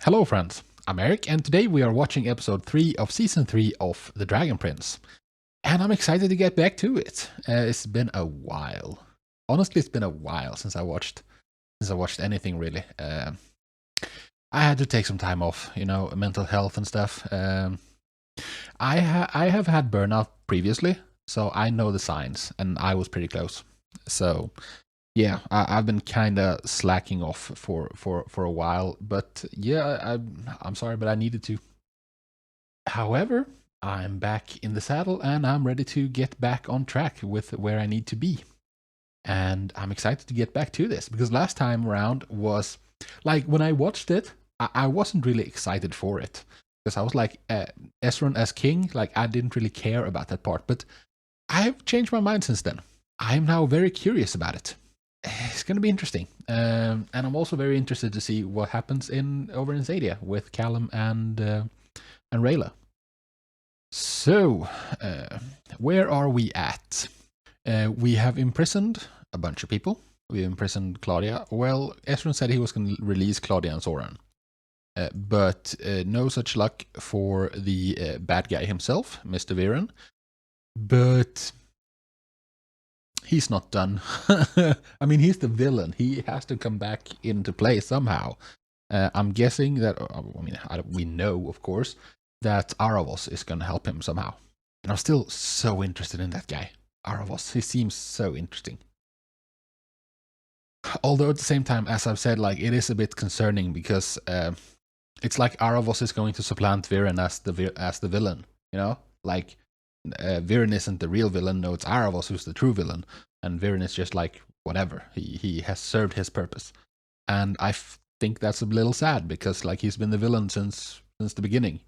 Hello friends, I'm Erik and today we are watching episode 3 of season 3 of The Dragon Prince. And I'm excited to get back to it. It's been a while. Honestly, it's been a while since I watched anything really. I had to take some time off, mental health and stuff. I have had burnout previously, so I know the signs and I was pretty close. So yeah, I've been kind of slacking off for a while, but yeah, I'm sorry, but I needed to. However, I'm back in the saddle and I'm ready to get back on track with where I need to be. And I'm excited to get back to this because last time around was like when I watched it, I wasn't really excited for it because I was like, Ezran as king, like I didn't really care about that part, but I've changed my mind since then. I'm now very curious about it. It's going to be interesting, and I'm also very interested to see what happens over in Zadia with Callum and Rayla. So, where are we at? We have imprisoned a bunch of people. We imprisoned Claudia. Well, Ezran said he was going to release Claudia and Soren, but no such luck for the bad guy himself, Mr. Viren. But he's not done. I mean, he's the villain. He has to come back into play somehow. I'm guessing that, we know, of course, that Aravos is going to help him somehow. And I'm still so interested in that guy. Aravos, he seems so interesting. Although at the same time, as I've said, like, it is a bit concerning because it's like Aravos is going to supplant Viren as the villain, Like, Viren isn't the real villain, no, it's Aravos who's the true villain, and Viren is just like, whatever, he has served his purpose. And I think that's a little sad, because like he's been the villain since the beginning,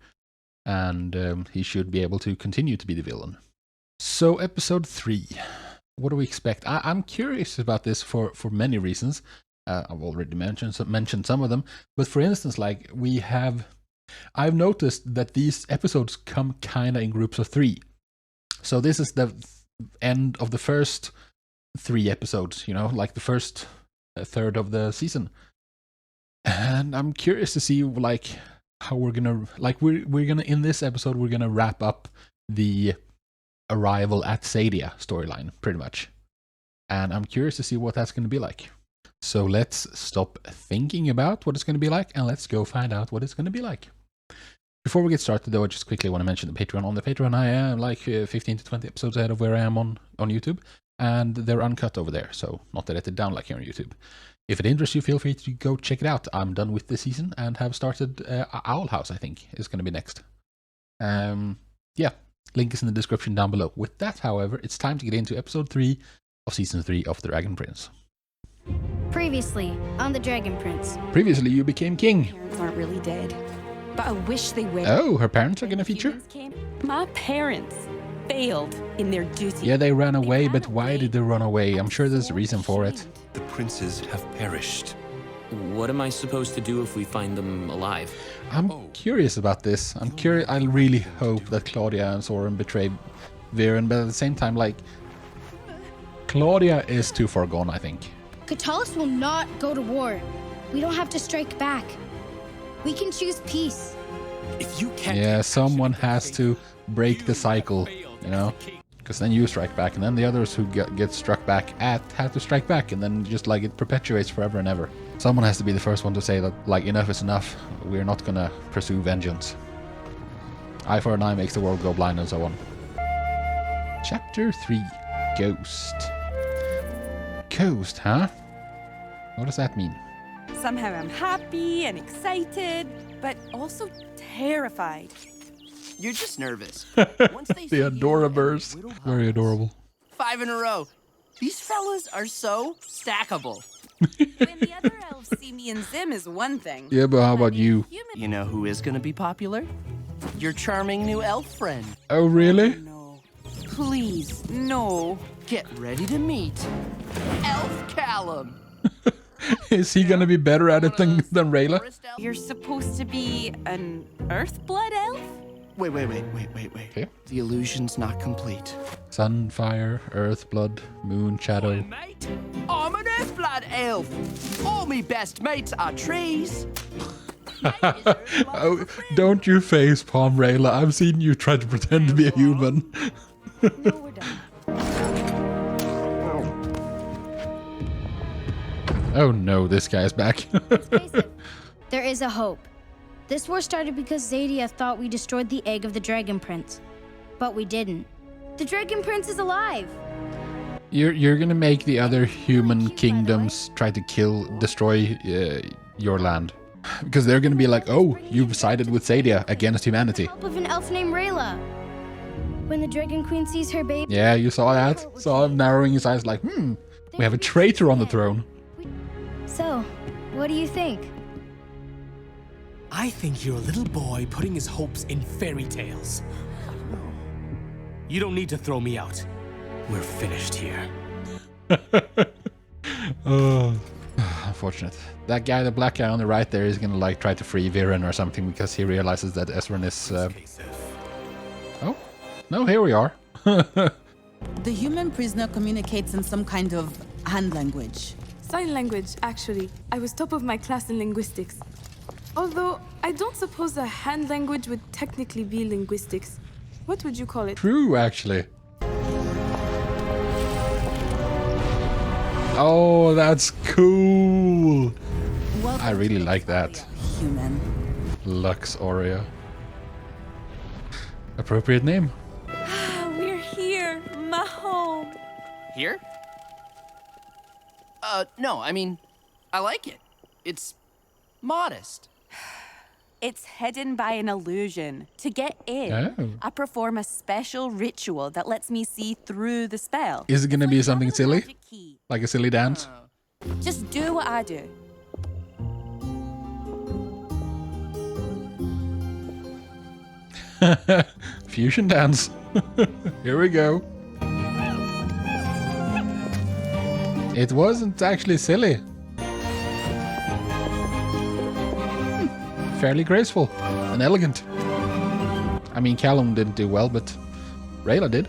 and he should be able to continue to be the villain. So episode 3, what do we expect? I'm curious about this for many reasons. I've already mentioned some of them, but for instance, like I've noticed that these episodes come kinda in groups of 3. So this is the end of the first 3 episodes, like the first third of the season. And I'm curious to see like how we're gonna, like we're gonna, in this episode, we're gonna wrap up the arrival at Zadia storyline, pretty much. And I'm curious to see what that's gonna be like. So let's stop thinking about what it's gonna be like and let's go find out what it's gonna be like. Before we get started, though, I just quickly want to mention the Patreon. On the Patreon, I am like 15 to 20 episodes ahead of where I am on YouTube, and they're uncut over there, so not edited down like here on YouTube. If it interests you, feel free to go check it out. I'm done with this season and have started Owl House, I think, is going to be next. Yeah, link is in the description down below. With that, however, it's time to get into episode 3 of season 3 of The Dragon Prince. Previously on The Dragon Prince. Previously, you became king. My parents aren't really dead. But I wish they were. Oh, her parents are going to feature? My parents failed in their duty. Yeah, they ran away, but why did they run away? I'm sure there's a reason for it. The princes have perished. What am I supposed to do if we find them alive? I'm curious about this. I'm curious. I really hope that Claudia and Soren betray Viren, but at the same time, like, Claudia is too far gone, I think. Katalis will not go to war. We don't have to strike back. We can choose peace. If you can't, yeah, someone has to break the cycle, because then you strike back, and then the others who get struck back have to strike back, and then just like it perpetuates forever and ever. Someone has to be the first one to say that, like, enough is enough. We're not gonna pursue vengeance. Eye for an eye makes the world go blind, and so on. Chapter 3, Ghost. Ghost, huh? What does that mean? Somehow I'm happy and excited, but also terrified. You're just nervous. Once they The Adoraverse. Very adorable. 5 in a row. These fellas are so stackable. When the other elves see me and Zim is one thing. Yeah, but how about you? You know who is gonna be popular? Your charming new elf friend. Oh, really? No. Please, No. get ready to meet Elf Callum. Is he gonna be better at it than Rayla? You're supposed to be an Earthblood elf? Wait. Okay. The illusion's not complete. Sun, fire, earth, blood, moon, shadow. Mate, I'm an Earthblood elf. All me best mates are trees. Oh, don't you face palm, Rayla. I've seen you try to pretend to be a human. No, we're done. Oh no, this guy's back. Let's face it, there is a hope. This war started because Zadia thought we destroyed the egg of the Dragon Prince. But we didn't. The Dragon Prince is alive. You're gonna make the other human kingdoms try to destroy your land. Because they're gonna be like, oh, you've sided with Zadia against humanity. Help of an elf named Rayla. When the Dragon Queen sees her baby... Yeah, you saw that? Saw him narrowing his eyes like, we have a traitor on the throne. So, what do you think? I think you're a little boy putting his hopes in fairy tales. You don't need to throw me out. We're finished here. Oh, unfortunate. That guy, the black guy on the right there, is gonna like try to free Viren or something because he realizes that Ezran is... Oh, no, here we are. The human prisoner communicates in some kind of hand language. Sign language, actually. I was top of my class in linguistics. Although, I don't suppose a hand language would technically be linguistics. What would you call it? True, actually. Oh, that's cool. I really like that. Human. Lux Aurea. Appropriate name. We're here, my home. Here? No, I mean, I like it. It's modest. It's hidden by an illusion. To get in, Oh. I perform a special ritual that lets me see through the spell. Is it gonna be something silly? Magic key. Like a silly dance? Just do what I do. Fusion dance. Here we go. It wasn't actually silly. Fairly graceful and elegant. I mean, Callum didn't do well, but Rayla did.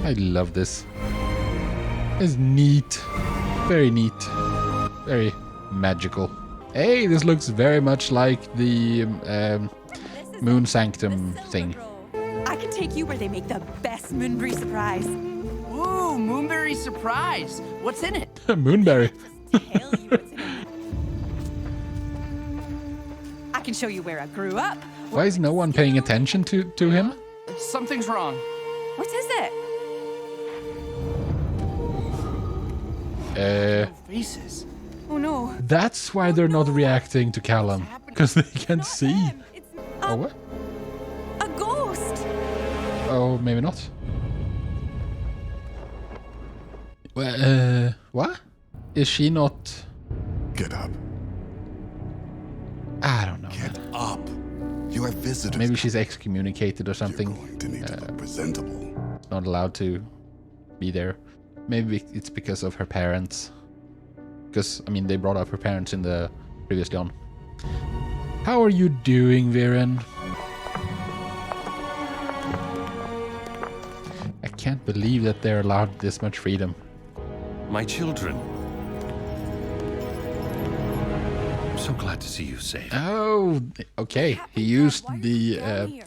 I love this. It's neat. Very neat. Very magical. Hey, this looks very much like the Moon Sanctum thing. I can take you where they make the best moonberry surprise. Ooh, Moonberry surprise. What's in it? Moonberry. Tell you what's in it. I can show you where I grew up. Why is no one paying attention to him? Something's wrong. What is it? Faces. Oh no. That's why they're not reacting to Callum. Because they can see. It's Oh, what? a ghost. Oh, maybe not. Well, what? Is she not... Get up. I don't know. Get up. You are visitors. Maybe she's excommunicated or something. You're going to need to look presentable. Not allowed to be there. Maybe it's because of her parents. Because, I mean, they brought up her parents in the previously on. How are you doing, Viren? I can't believe that they're allowed this much freedom. My children. I'm so glad to see you safe. Oh, okay. He used the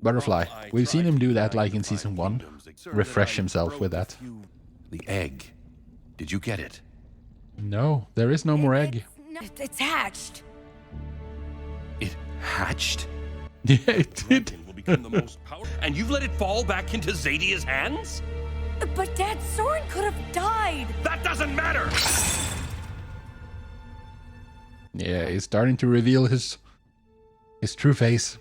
butterfly. We've seen him do that like in season 1. Refresh himself with that. The egg. Did you get it? No, there is no more egg. It's hatched. It hatched? Yeah, it did. Will become the most powerful. And you've let it fall back into Zadia's hands? But Dad, Soren could have died. That doesn't matter! Yeah, he's starting to reveal his true face.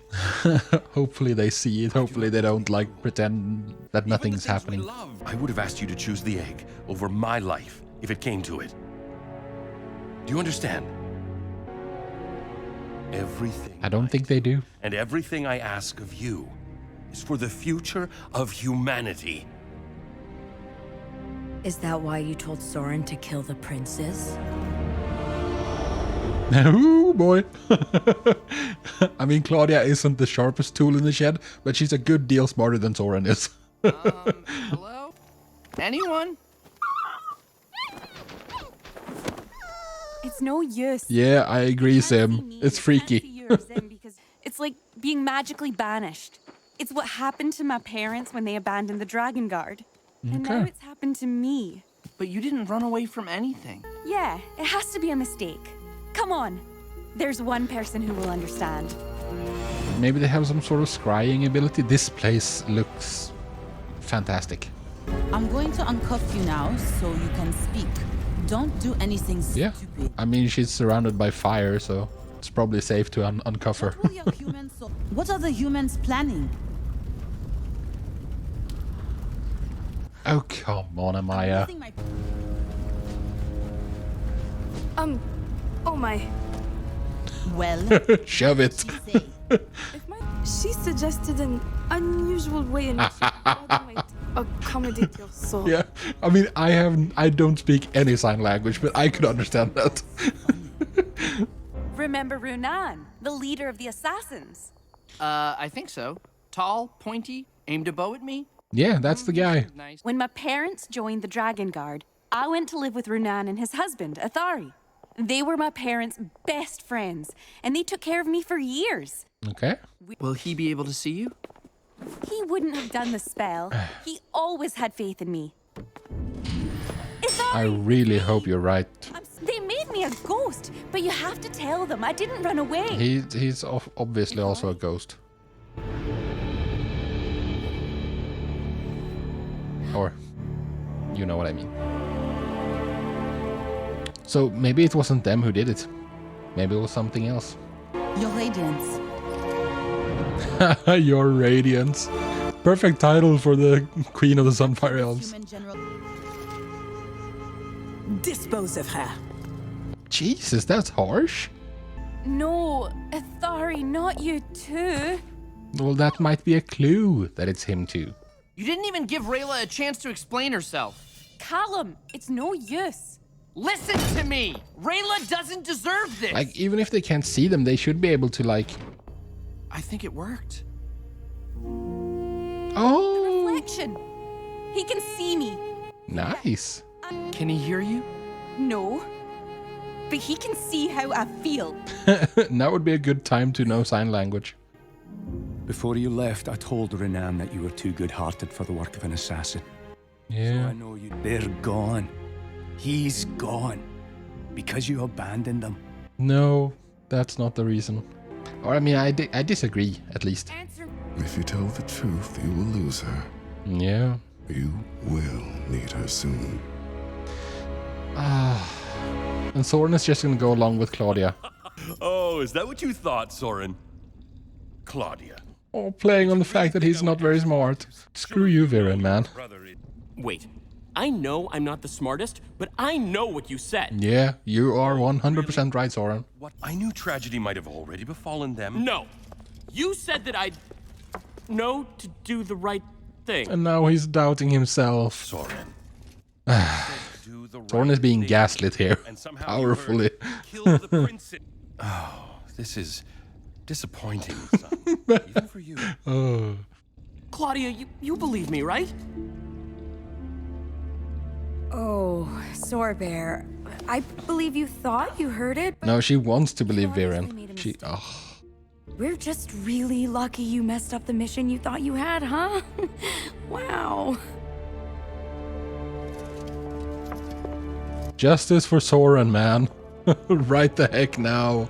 Hopefully they see it. Hopefully they don't like pretend that nothing's happening. I would have asked you to choose the egg over my life if it came to it. Do you understand? Everything I don't think they do. and everything I ask of you is for the future of humanity. Is that why you told Soren to kill the princes? Oh boy. I mean, Claudia isn't the sharpest tool in the shed, but she's a good deal smarter than Soren is. Hello? Anyone? It's no use. Yeah, I agree, Sim. Me, It's freaky. because it's like being magically banished. It's what happened to my parents when they abandoned the Dragon Guard. And now it's happened to me. But you didn't run away from anything. Yeah, it has to be a mistake. Come on. There's one person who will understand. Maybe they have some sort of scrying ability. This place looks fantastic. I'm going to uncuff you now so you can speak. Don't do anything Yeah, stupid. I mean, she's surrounded by fire, so it's probably safe to uncuff her. What are the humans planning? Oh, come on, Amaya. Oh my. Well, shove it. She suggested an unusual way in which you might accommodate your soul. Yeah, I mean, I don't speak any sign language, but I could understand that. Remember Runan, the leader of the assassins? I think so. Tall, pointy, aimed a bow at me. Yeah, that's the guy. Nice. When my parents joined the Dragon Guard, I went to live with Runan and his husband, Athari. They were my parents' best friends, and they took care of me for years. Okay. Will he be able to see you? He wouldn't have done the spell. He always had faith in me. I really hope you're right. They made me a ghost, but you have to tell them I didn't run away. He's obviously also a ghost. Or, you know what I mean. So maybe it wasn't them who did it. Maybe it was something else. Your radiance. Your radiance. Perfect title for the Queen of the Sunfire Elves. Dispose of her. Jesus, that's harsh. No, Athari, not you too. Well, that might be a clue that it's him too. You didn't even give Rayla a chance to explain herself. Callum, it's no use. Listen to me! Rayla doesn't deserve this! Like, even if they can't see them, they should be able to, like... I think it worked. Oh! Reflection. He can see me. Nice. Can he hear you? No. But he can see how I feel. Now would be a good time to know sign language. Before you left, I told Renan that you were too good-hearted for the work of an assassin. Yeah. So I know you. They're gone. He's gone. Because you abandoned them. No, that's not the reason. Or, I mean, I disagree, at least. If you tell the truth, you will lose her. Yeah. You will need her soon. And Soren is just gonna go along with Claudia. Oh, is that what you thought, Soren? Claudia. Oh, playing on the fact that he's not very smart. Screw you, Viren, man. Wait, I know I'm not the smartest, but I know what you said. Yeah, you are 100% right, Soren. What? I knew tragedy might have already befallen them. No, you said that I'd know to do the right thing. And now he's doubting himself. Soren. Soren is being gaslit here, powerfully. Kill the princess. Oh, this is disappointing, son. Even for you. Oh. Claudia, you believe me, right? Oh, Sorbear. I believe you thought you heard it. No, she wants to believe Viren. She. Oh. We're just really lucky you messed up the mission you thought you had, huh? Wow. Justice for Soren, man. Right the heck now.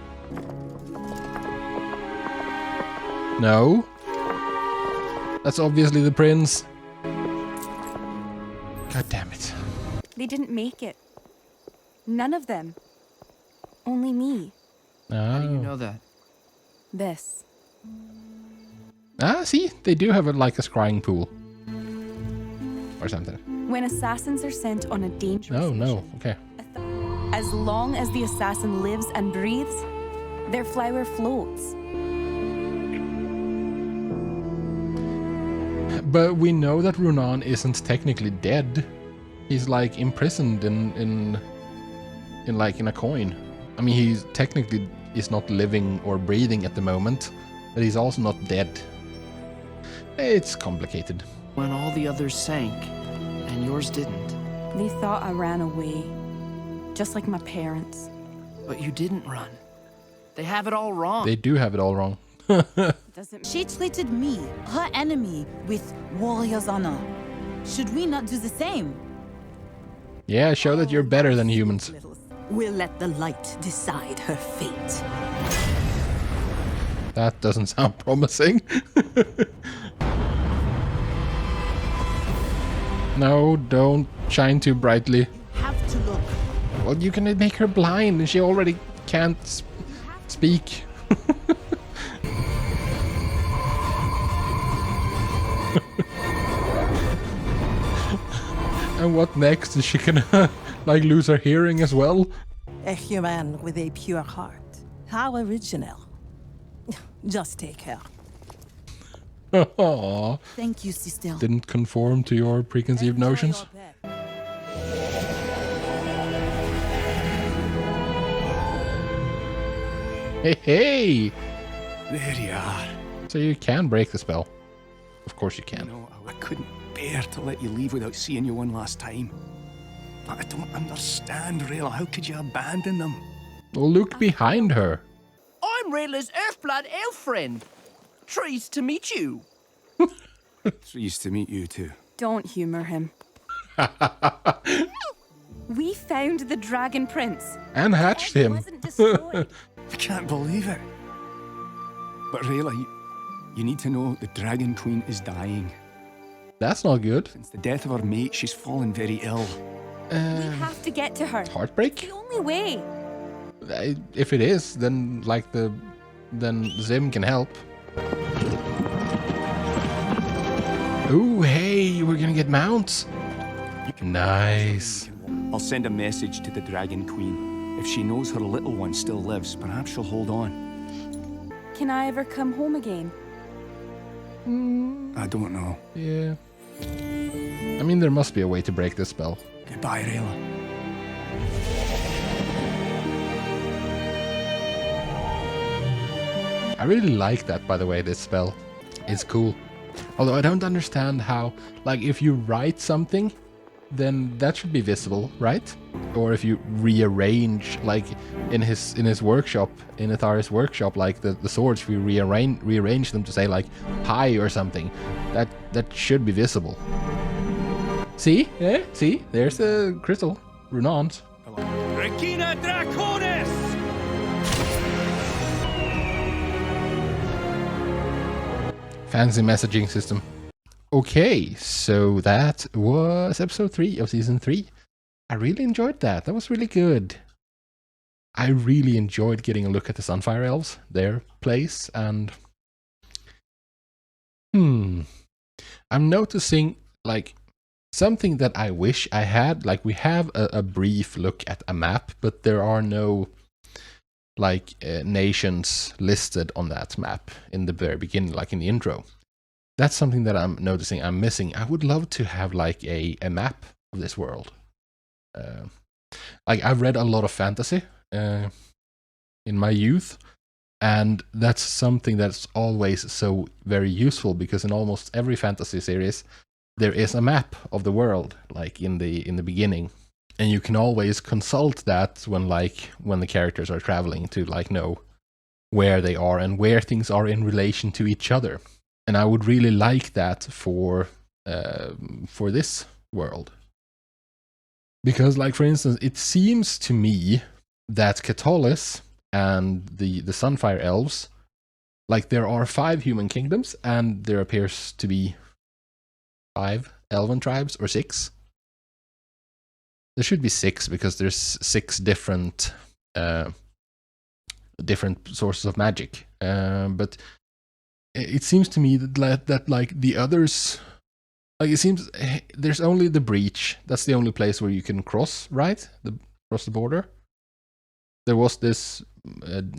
No. That's obviously the prince. God damn it. They didn't make it. None of them. Only me. How do you know that? This. Ah, see? They do have like a scrying pool. Or something. When assassins are sent on a dangerous Oh, no. Okay. as long as the assassin lives and breathes, their flower floats. But we know that Runan isn't technically dead. He's like imprisoned in a coin. I mean, he's technically is not living or breathing at the moment, but he's also not dead. It's complicated. When all the others sank, and yours didn't. They thought I ran away, just like my parents. But you didn't run. They have it all wrong. They do have it all wrong. She treated me, her enemy, with warrior's honor. Should we not do the same? Yeah, show that you're better than humans. We'll let the light decide her fate. That doesn't sound promising. No, don't shine too brightly. Have to look. Well, you can make her blind and she already can't speak. And what next? Is she gonna like lose her hearing as well? A human with a pure heart. How original. Just take her. Aww. Thank you, sister. Didn't conform to your preconceived notions. Hey, hey! There you are. So you can break the spell. Of course you can. No, I couldn't bear to let you leave without seeing you one last time. I don't understand, Rayla. How could you abandon them? Well, look behind her. I'm Rayla's Earthblood elf friend. Trees to meet you. Pleased to meet you too. Don't humor him. We found the Dragon Prince. And hatched him. Wasn't destroyed. I can't believe it. But Rayla, you need to know the Dragon Queen is dying. That's not good. Since the death of her mate, she's fallen very ill. We have to get to her. Heartbreak? The only way. If it is, then then Zim can help. Ooh, hey, we're gonna get mounts. Nice. I'll send a message to the Dragon Queen. If she knows her little one still lives, perhaps she'll hold on. Can I ever come home again? I don't know. Yeah. I mean, there must be a way to break this spell. Goodbye, Rayla. I really like that, by the way, this spell. It's cool. Although I don't understand how, like, if you write something, then that should be visible, right? Or if you rearrange, like in his workshop, in Athari's workshop, like the swords, if you rearrange them to say like hi or something, that should be visible. See? Yeah, see? There's the crystal. Runant. Regina Draconis! Fancy messaging system. Okay, so that was episode 3 of season 3. I really enjoyed that. That was really good. I really enjoyed getting a look at the Sunfire Elves, their place, and I'm noticing like something that I wish I had. Like, we have a brief look at a map, but there are no like nations listed on that map in the very beginning, like in the intro. That's something that I'm noticing I'm missing. I would love to have like a map of this world. Like, I've read a lot of fantasy in my youth, and that's something that's always so very useful, because in almost every fantasy series there is a map of the world, like in the beginning, and you can always consult that when the characters are traveling, to like know where they are and where things are in relation to each other. And I would really like that for this world. Because, like, for instance, it seems to me that Catolis and the Sunfire Elves, like, there are 5 human kingdoms, and there appears to be 5 elven tribes, or 6. There should be 6, because there's 6 different sources of magic. But it seems to me that like the others, like, it seems there's only the breach. That's the only place where you can cross, right? Cross the border. There was this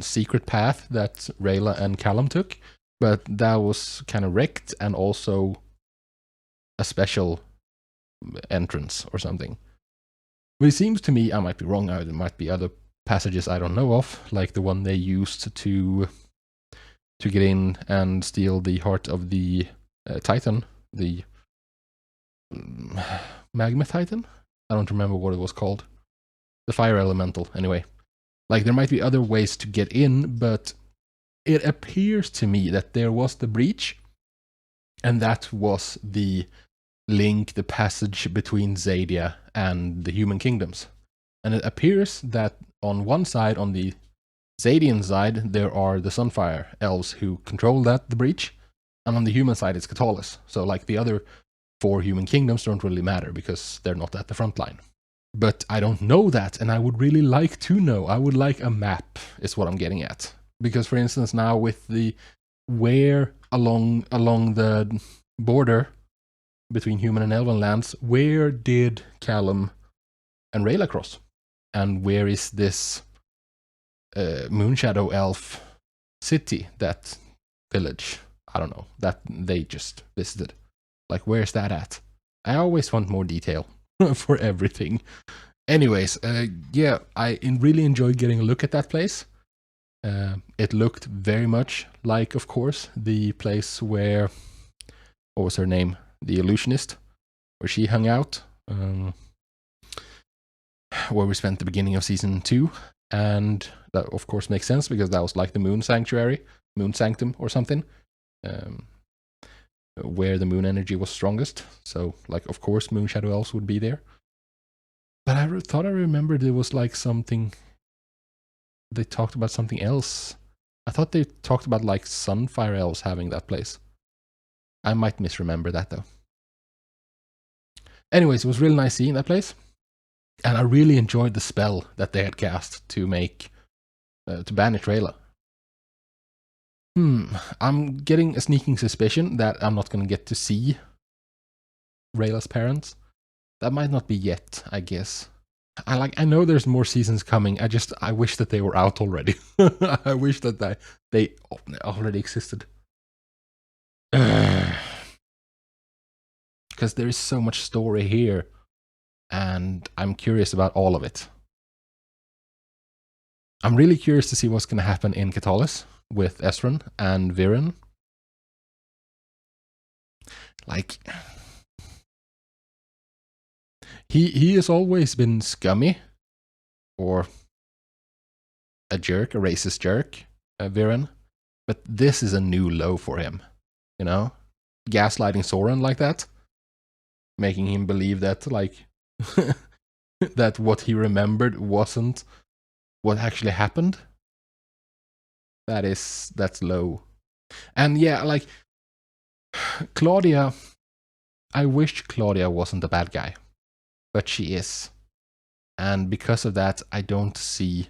secret path that Rayla and Callum took, but that was kind of wrecked, and also a special entrance or something. But it seems to me, I might be wrong, there might be other passages I don't know of, like the one they used to get in and steal the heart of the Titan, the Magma Titan? I don't remember what it was called. The fire elemental, anyway. Like, there might be other ways to get in, but it appears to me that there was the breach, and that was the link, the passage between Zadia and the human kingdoms. And it appears that on one side, on the Zadian side, there are the Sunfire elves who control the breach, and on the human side it's Catalis. So like the other 4 human kingdoms don't really matter because they're not at the front line. But I don't know that, and I would really like to know. I would like a map, is what I'm getting at. Because for instance now with the where along the border between human and elven lands, where did Callum and Rayla cross? And where is this Moonshadow elf city, that village, I don't know, that they just visited? Like, where's that at? I always want more detail for everything. Anyways, yeah, I really enjoyed getting a look at that place. It looked very much like, of course, the place where, what was her name? The illusionist, where she hung out, where we spent the beginning of season 2, and that of course makes sense because that was like the moon sanctuary, moon sanctum or something, where the moon energy was strongest. So like, of course, moon shadow elves would be there. But I thought I remembered there was like something, they talked about something else. I thought they talked about like Sunfire elves having that place. I might misremember that though. Anyways, it was really nice seeing that place. And I really enjoyed the spell that they had cast to make, to banish Rayla. I'm getting a sneaking suspicion that I'm not going to get to see Rayla's parents. That might not be yet, I guess. I know there's more seasons coming. I wish that they were out already. I wish that they already existed. Because there is so much story here, and I'm curious about all of it. I'm really curious to see what's going to happen in Catalis with Ezran and Viren. Like, he has always been scummy, or a jerk, a racist jerk, Viren. But this is a new low for him, you know? Gaslighting Soren like that, making him believe that, like, that what he remembered wasn't what actually happened. That's low. And yeah, like, Claudia, I wish Claudia wasn't a bad guy, but she is. And because of that, I don't see,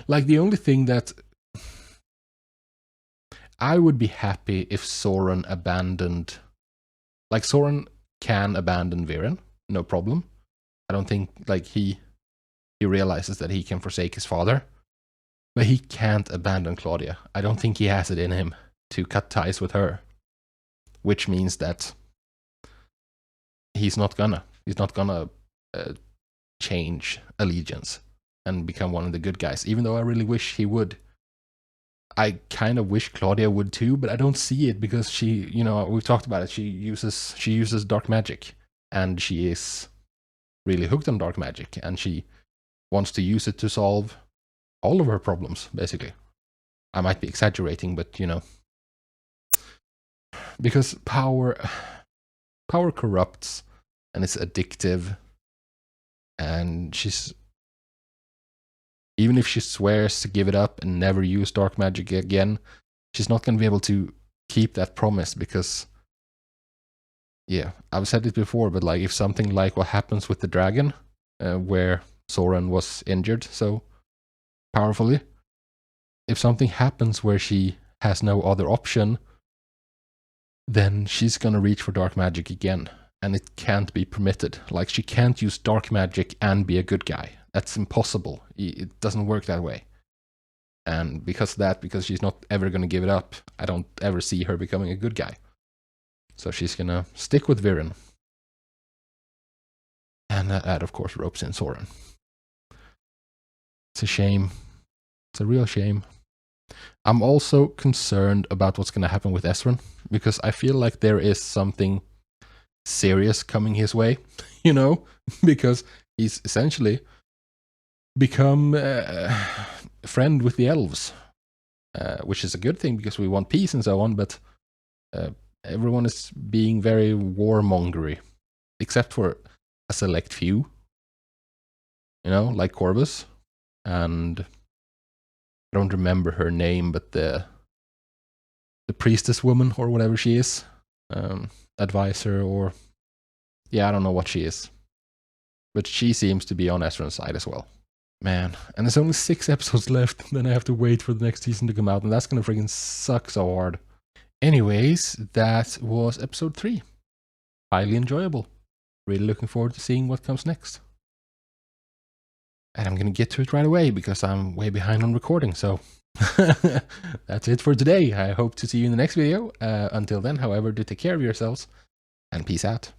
like, the only thing that I would be happy if Soren abandoned, like, Soren can abandon Viren, no problem. I don't think, like, he realizes that he can forsake his father, but he can't abandon Claudia. I don't think he has it in him to cut ties with her, which means that he's not gonna change allegiance and become one of the good guys, even though I really wish he would. I kind of wish Claudia would too, but I don't see it because she, you know, we've talked about it, she uses dark magic, and she is really hooked on dark magic, and she wants to use it to solve all of her problems, basically. I might be exaggerating, but you know, because power corrupts, and it's addictive, and she's, even if she swears to give it up and never use dark magic again, she's not going to be able to keep that promise because, yeah, I've said it before, but like, if something like what happens with the dragon, where Soren was injured so powerfully, if something happens where she has no other option, then she's going to reach for dark magic again, and it can't be permitted. Like, she can't use dark magic and be a good guy. That's impossible. It doesn't work that way. And because she's not ever going to give it up, I don't ever see her becoming a good guy. So she's going to stick with Viren. And that, of course, ropes in Soren. It's a shame. It's a real shame. I'm also concerned about what's going to happen with Ezran, because I feel like there is something serious coming his way, you know? Because he's essentially become a friend with the elves, which is a good thing because we want peace and so on, but everyone is being very warmongery, except for a select few, you know, like Corvus, and I don't remember her name, but the priestess woman or whatever she is, advisor, or yeah, I don't know what she is, but she seems to be on Ezran's side as well. Man, and there's only 6 episodes left, then I have to wait for the next season to come out, and that's gonna friggin' suck so hard. Anyways, that was episode 3. Highly enjoyable. Really looking forward to seeing what comes next. And I'm gonna get to it right away because I'm way behind on recording, so that's it for today. I hope to see you in the next video. Until then, however, do take care of yourselves, and peace out.